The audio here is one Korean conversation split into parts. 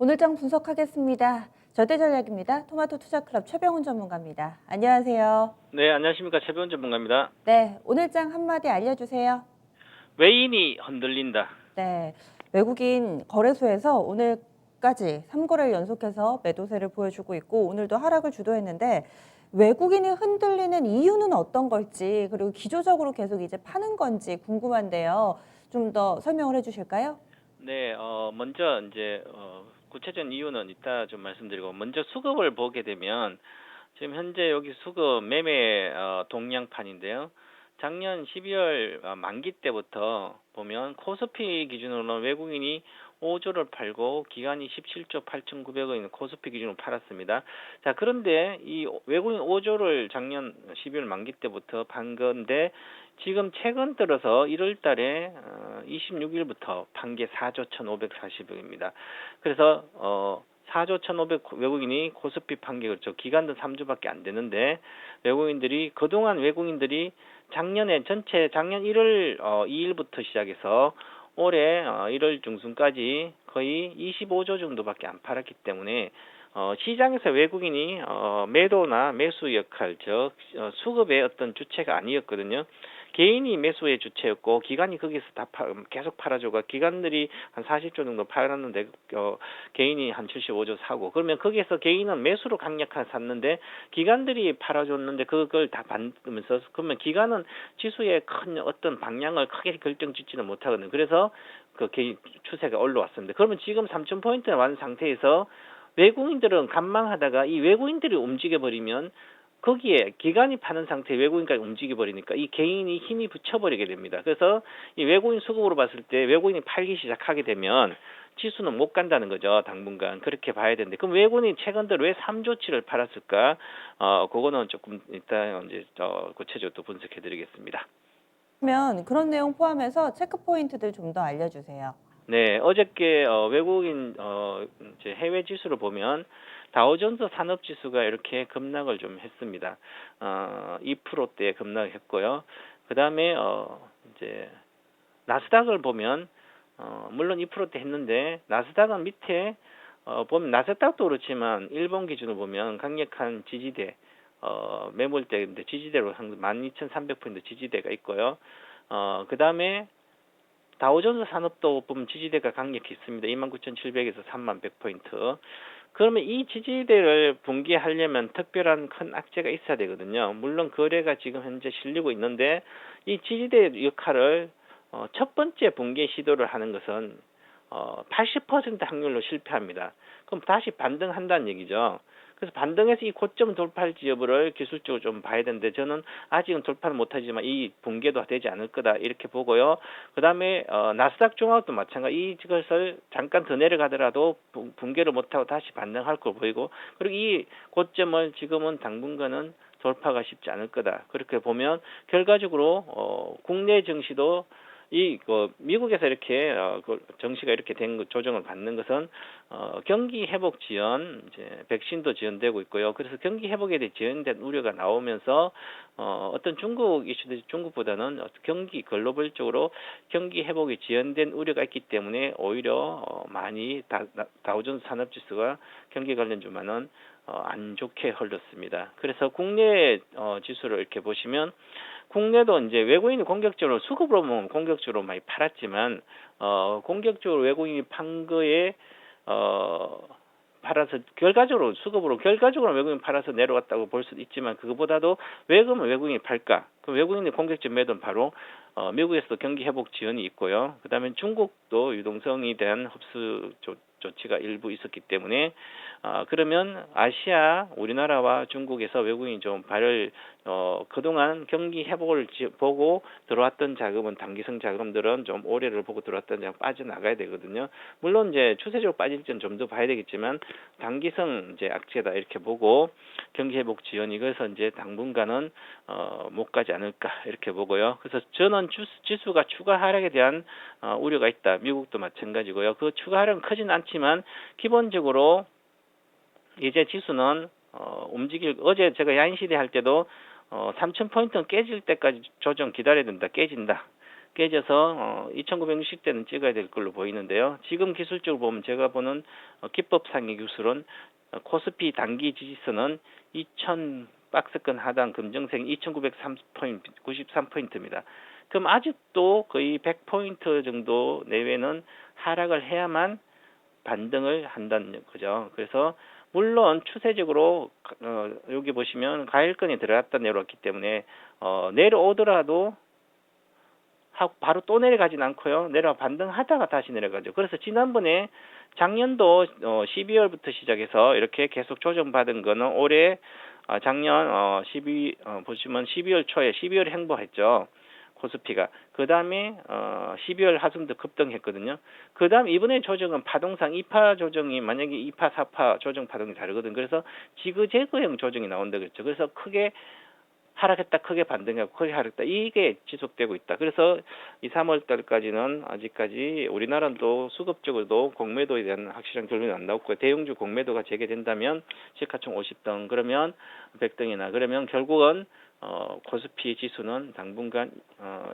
오늘장 분석하겠습니다. 절대전략입니다. 토마토 투자클럽 최병훈 전문가입니다. 안녕하세요. 네, 안녕하십니까. 최변 전문가입니다. 네, 오늘장 한마디 알려주세요. 외인이 흔들린다. 네, 외국인 거래소에서 오늘까지 3거래를 연속해서 매도세를 보여주고 있고 오늘도 하락을 주도했는데 외국인이 흔들리는 이유는 어떤 걸지 그리고 기조적으로 계속 이제 파는 건지 궁금한데요. 좀 더 설명을 해주실까요? 네, 먼저 이제 구체적인 이유는 이따 좀 말씀드리고 먼저 수급을 보게 되면 지금 현재 여기 수급 매매 동향판인데요. 작년 12월 만기 때부터 보면 코스피 기준으로는 외국인이 5조를 팔고 기간이 17조 8,900억 있는 코스피 기준으로 팔았습니다. 자, 그런데 이 외국인 5조를 작년 12월 만기 때부터 판 건데 지금 최근 들어서 1월 달에 26일부터 판 게 4조 1,540억입니다. 그래서 4조 1,500 외국인이 코스피 판게 그렇죠. 기간도 3주밖에 안 되는데 외국인들이 그동안 외국인들이 작년에 전체 작년 1월 2일부터 시작해서 올해 1월 중순까지 거의 25조 정도밖에 안 팔았기 때문에 시장에서 외국인이 매도나 매수 역할 즉 수급의 어떤 주체가 아니었거든요. 개인이 매수의 주체였고 기관이 거기서 다 계속 팔아줘가 기관들이 한 40조 정도 팔았는데 개인이 한 75조 사고 그러면 거기에서 개인은 매수로 강력하게 샀는데 기관들이 팔아줬는데 그걸 다 받으면서 그러면 기관은 지수의 큰 어떤 방향을 크게 결정짓지는 못하거든요. 그래서 그 개인 추세가 올라왔습니다. 그러면 지금 3,000포인트에 완 상태에서 외국인들은 관망하다가 이 외국인들이 움직여 버리면 거기에 기관이 파는 상태에 외국인까지 움직여 버리니까 이 개인이 힘이 붙여버리게 됩니다. 그래서 이 외국인 수급으로 봤을 때 외국인이 팔기 시작하게 되면 지수는 못 간다는 거죠. 당분간 그렇게 봐야 되는데 그럼 외국인이 최근 들어 왜 3조치를 팔았을까? 그거는 조금 이따 이제 구체적으로 또 분석해드리겠습니다. 그러면 그런 내용 포함해서 체크 포인트들 좀 더 알려주세요. 네, 어저께 외국인 이제 해외 지수를 보면 다우존스 산업 지수가 이렇게 급락을 좀 했습니다. 2%대 급락했고요. 그다음에 이제 나스닥을 보면 물론 2%대 했는데 나스닥은 밑에 보면 나스닥도 그렇지만 일본 기준으로 보면 강력한 지지대 매물대인데 지지대로 한 12,300포인트 지지대가 있고요. 그다음에 다우존스 산업도 보면 지지대가 강력히 있습니다. 29,700에서 31,100포인트. 그러면 이 지지대를 붕괴하려면 특별한 큰 악재가 있어야 되거든요. 물론 거래가 지금 현재 실리고 있는데 이 지지대 역할을 첫 번째 붕괴 시도를 하는 것은 80% 확률로 실패합니다. 그럼 다시 반등한다는 얘기죠. 그래서 반등해서 이 고점 돌파할지 여부를 기술적으로 좀 봐야 되는데 저는 아직은 돌파를 못하지만 이 붕괴도 되지 않을 거다 이렇게 보고요. 그 다음에 나스닥 종합도 마찬가지 이것을 잠깐 더 내려가더라도 붕괴를 못하고 다시 반등할 걸 보이고 그리고 이 고점을 지금은 당분간은 돌파가 쉽지 않을 거다. 그렇게 보면 결과적으로 국내 증시도 미국에서 이렇게 정시가 이렇게 된 조정을 받는 것은 경기 회복 지연, 이제 백신도 지연되고 있고요. 그래서 경기 회복에 대해 지연된 우려가 나오면서 어떤 중국 이슈들이 중국보다는 경기 글로벌적으로 경기 회복이 지연된 우려가 있기 때문에 오히려 많이 다우존스 산업지수가 경기 관련주만은 안 좋게 흘렀습니다. 그래서 국내 지수를 이렇게 보시면 국내도 이제 외국인이 공격적으로 수급으로 보면 공격적으로 많이 팔았지만 공격적으로 외국인이 판 거에 팔아서 결과적으로 수급으로 결과적으로 외국인 팔아서 내려갔다고 볼 수도 있지만 그거보다도 왜 그러면 외국인이 팔까? 그 외국인의 공격적 매도는 바로 미국에서도 경기 회복 지연이 있고요. 그다음에 중국도 유동성에 대한 흡수 조치가 일부 있었기 때문에 그러면 아시아 우리나라와 중국에서 외국인이 좀 발을 그동안 경기 회복을 보고 들어왔던 자금은 단기성 자금들은 좀 올해를 보고 들어왔던 자금 빠져나가야 되거든요. 물론 이제 추세적으로 빠질지는 좀 더 봐야 되겠지만 단기성 이제 악재다 이렇게 보고 경기 회복 지연이 그래서 이제 당분간은 못 가지 않을까 이렇게 보고요. 그래서 저는 지수가 추가 하락에 대한 우려가 있다. 미국도 마찬가지고요. 그 추가 하락은 크진 않지만 기본적으로 이제 지수는 어제 제가 야인 시대 할 때도 3,000포인트는 깨질 때까지 조정 기다려야 된다. 깨진다. 깨져서 2,960대는 찍어야 될 걸로 보이는데요. 지금 기술적으로 보면 제가 보는 기법상의 기술은 코스피 단기 지지선은 2,000 박스권 하단 금정생 2,993포인트입니다. 그럼 아직도 거의 100포인트 정도 내외는 하락을 해야만 반등을 한다는 거죠. 그래서 물론 추세적으로 여기 보시면 가일권이 들어갔다 내려왔기 때문에 내려오더라도 바로 또 내려가진 않고요. 내려와 반등하다가 다시 내려가죠. 그래서 지난번에 작년도 12월부터 시작해서 이렇게 계속 조정받은 거는 올해 작년 보시면 12월 초에 12월 행보했죠. 코스피가. 그 다음에 12월 하순도 급등했거든요. 그 다음 이번에 조정은 파동상 2파 조정이 만약에 2파, 4파 조정 파동이 다르거든요. 그래서 지그재그형 조정이 나온다 그랬죠. 그래서 크게 하락했다, 크게 반등하고 크게 하락했다. 이게 지속되고 있다. 그래서 이 3월 달까지는 아직까지 우리나라는 또 수급적으로도 공매도에 대한 확실한 결론이 안 나왔고요. 대형주 공매도가 재개된다면 시가총 50등, 그러면 100등이나 그러면 결국은 코스피 지수는 당분간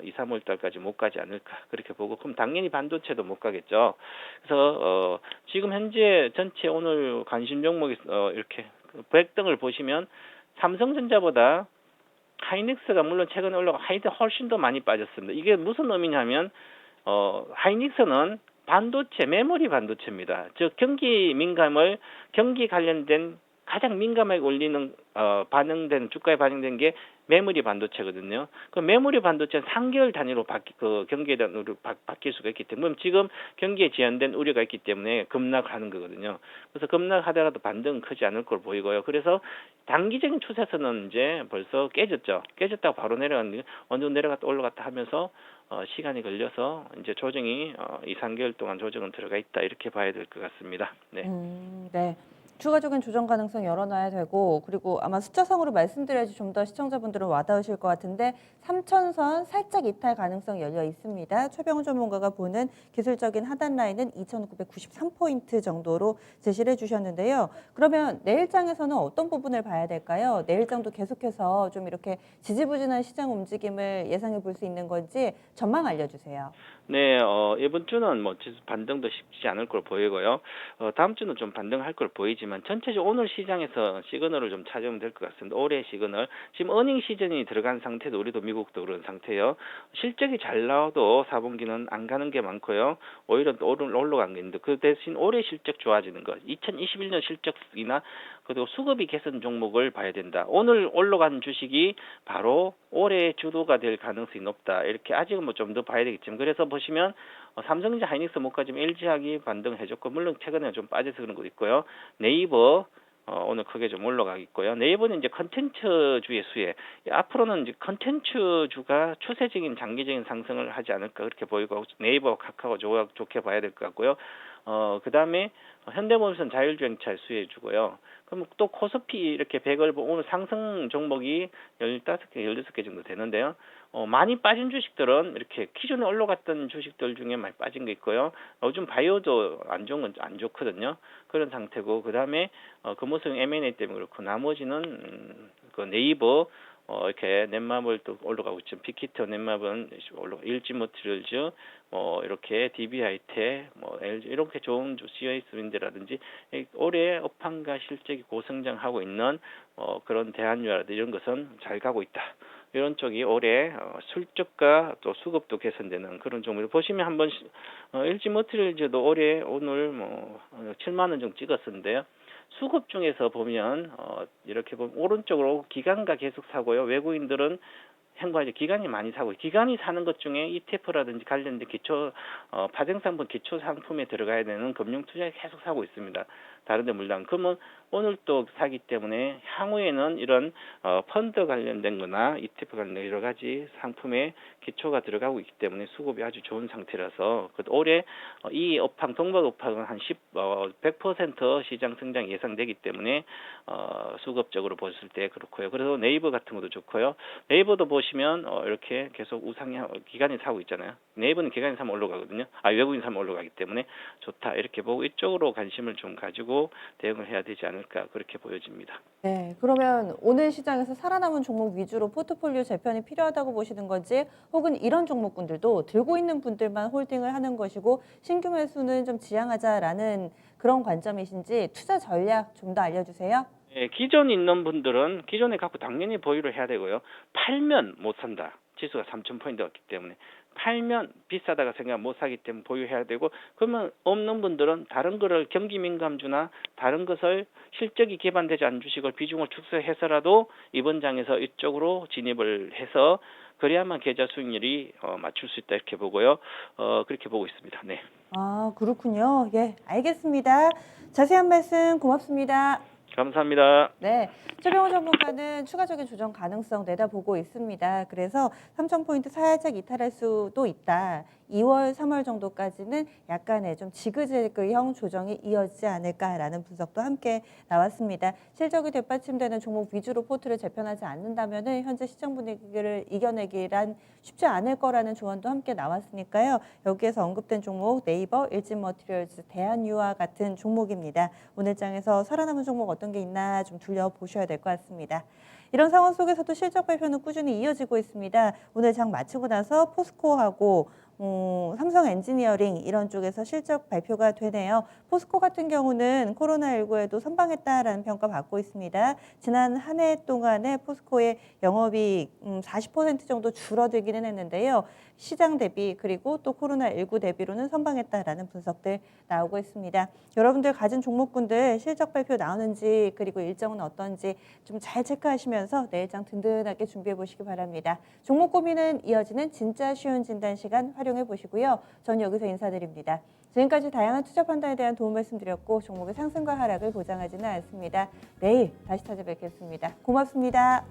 2, 3월 달까지 못 가지 않을까 그렇게 보고, 그럼 당연히 반도체도 못 가겠죠. 그래서 지금 현재 전체 오늘 관심 종목이 이렇게 100등을 보시면 삼성전자보다 하이닉스가 물론 최근에 올라가 하이닉스 훨씬 더 많이 빠졌습니다. 이게 무슨 의미냐면 하이닉스는 반도체 메모리 반도체입니다. 즉 경기 민감을 경기 관련된 가장 민감하게 올리는 반영된 주가에 반영된 게 메모리 반도체거든요. 그 메모리 반도체는 3개월 단위로 경기에 대한 우려 바뀔 수가 있기 때문에 지금 경기에 제한된 우려가 있기 때문에 급락하는 거거든요. 그래서 급락하더라도 반등은 크지 않을 걸 보이고요. 그래서 단기적인 추세선은 이제 벌써 깨졌죠. 깨졌다고 바로 내려갔는데 어느 정도 내려갔다 올라갔다 하면서 시간이 걸려서 이제 조정이 2, 3개월 동안 조정은 들어가 있다 이렇게 봐야 될 것 같습니다. 네. 네. 추가적인 조정 가능성 열어놔야 되고, 그리고 아마 숫자상으로 말씀드려야지 좀 더 시청자분들은 와닿으실 것 같은데 3,000선 살짝 이탈 가능성 열려 있습니다. 최병훈 전문가가 보는 기술적인 하단 라인은 2,993포인트 정도로 제시를 해주셨는데요. 그러면 내일장에서는 어떤 부분을 봐야 될까요? 내일장도 계속해서 좀 이렇게 지지부진한 시장 움직임을 예상해 볼 수 있는 건지 전망 알려주세요. 네, 이번 주는 뭐 반등도 쉽지 않을 걸 보이고요. 다음 주는 좀 반등할 걸 보이지만 전체적으로 오늘 시장에서 시그널을 좀 찾으면 될 것 같습니다. 올해 시그널. 지금 어닝 시즌이 들어간 상태도 우리도 미국도 그런 상태예요. 실적이 잘 나와도 4분기는 안 가는 게 많고요. 오히려 또 올라간 게 있는데 그 대신 올해 실적 좋아지는 것. 2021년 실적이나 그리고 수급이 개선 종목을 봐야 된다. 오늘 올라간 주식이 바로 올해 주도가 될 가능성이 높다. 이렇게 아직은 뭐 좀 더 봐야 되겠지만 그래서 보시면 삼성전자, 하이닉스 못 가지만 LG화학이 반등해줬고 물론 최근에 좀 빠져서 그런 것도 있고요. 네이버 오늘 크게 좀 올라가 있고요. 네이버는 이제 컨텐츠주의 수혜. 앞으로는 이제 컨텐츠주가 추세적인 장기적인 상승을 하지 않을까 그렇게 보이고 네이버, 카카오 좋게 봐야 될 것 같고요. 그 다음에 현대모비스는 자율주행차 수혜주고요. 그럼 또 코스피 이렇게 100을 오늘 상승 종목이 15개, 16개 정도 되는데요. 많이 빠진 주식들은 이렇게 기존에 올라갔던 주식들 중에 많이 빠진 게 있고요. 요즘 바이오도 안 좋은 건 안 좋거든요. 그런 상태고 그다음에 금호성 M&A 때문에 그렇고 나머지는 그 네이버 이렇게 넷마블 또 올라가고 있죠. 빅히트 넷마블은 일지모티리얼즈 이렇게 DB하이텍 LG 이렇게 좋은 COS윈드라든지 올해 업황과 실적이 고성장하고 있는 그런 대한유라든지 이런 것은 잘 가고 있다. 이런 쪽이 올해 실적과 또 수급도 개선되는 그런 종목을 보시면 한번 LG모티리얼즈도 올해 오늘 7만 원 정도 찍었었는데요. 수급 중에서 보면 이렇게 보면 오른쪽으로 기관가 계속 사고요. 외국인들은 행보하죠. 기관이 많이 사고 기관이 사는 것 중에 ETF라든지 관련된 기초 파생상품 기초 상품에 들어가야 되는 금융 투자에 계속 사고 있습니다. 다른데 물량. 그러면 오늘 또 사기 때문에 향후에는 이런 펀드 관련된 거나 ETF 관련된 여러 가지 상품에 기초가 들어가고 있기 때문에 수급이 아주 좋은 상태라서 올해 이 업황 동박 업황은 한 100% 시장 성장 예상되기 때문에 수급적으로 봤을 때 그렇고요. 그래서 네이버 같은 것도 좋고요. 네이버도 보시면 이렇게 계속 기관이 사고 있잖아요. 네이버는 기관이 사면 올라가거든요. 외국인 사면 올라가기 때문에 좋다 이렇게 보고 이쪽으로 관심을 좀 가지고 가지고 대응을 해야 되지 않을까 그렇게 보여집니다. 네, 그러면 오늘 시장에서 살아남은 종목 위주로 포트폴리오 재편이 필요하다고 보시는 건지 혹은 이런 종목군들도 들고 있는 분들만 홀딩을 하는 것이고 신규 매수는 좀 지양하자라는 그런 관점이신지 투자 전략 좀 더 알려주세요. 예, 기존 있는 분들은 기존에 갖고 당연히 보유를 해야 되고요. 팔면 못 산다. 지수가 3,000포인트 왔기 때문에 팔면 비싸다가 생각 못 사기 때문에 보유해야 되고 그러면 없는 분들은 다른 거를 경기 민감주나 다른 것을 실적이 기반되지 않은 주식을 비중을 축소해서라도 이번 장에서 이쪽으로 진입을 해서 그래야만 계좌 수익률이 맞출 수 있다 이렇게 보고요. 그렇게 보고 있습니다. 네. 아, 그렇군요. 예, 알겠습니다. 자세한 말씀 고맙습니다. 감사합니다. 네, 최병호 전문가는 추가적인 조정 가능성 내다보고 있습니다. 그래서 3,000포인트 살짝 이탈할 수도 있다. 2월, 3월 정도까지는 약간의 좀 지그재그형 조정이 이어지지 않을까라는 분석도 함께 나왔습니다. 실적이 뒷받침되는 종목 위주로 포트를 재편하지 않는다면 현재 시장 분위기를 이겨내기란 쉽지 않을 거라는 조언도 함께 나왔으니까요. 여기에서 언급된 종목 네이버, 일진머티리얼즈, 대한유와 같은 종목입니다. 오늘 장에서 살아남은 종목 어떤 게 있나 좀 둘러보셔야 될 것 같습니다. 이런 상황 속에서도 실적 발표는 꾸준히 이어지고 있습니다. 오늘 장 마치고 나서 포스코하고 삼성 엔지니어링 이런 쪽에서 실적 발표가 되네요. 포스코 같은 경우는 코로나19에도 선방했다라는 평가 받고 있습니다. 지난 한 해 동안에 포스코의 영업이익 40% 정도 줄어들기는 했는데요. 시장 대비 그리고 또 코로나19 대비로는 선방했다라는 분석들 나오고 있습니다. 여러분들 가진 종목군들 실적 발표 나오는지 그리고 일정은 어떤지 좀 잘 체크하시면서 내일장 든든하게 준비해 보시기 바랍니다. 종목 고민은 이어지는 진짜 쉬운 진단 시간 활용해 보시고요. 전 여기서 인사드립니다. 지금까지 다양한 투자 판단에 대한 도움 말씀드렸고 종목의 상승과 하락을 보장하지는 않습니다. 내일 다시 찾아뵙겠습니다. 고맙습니다.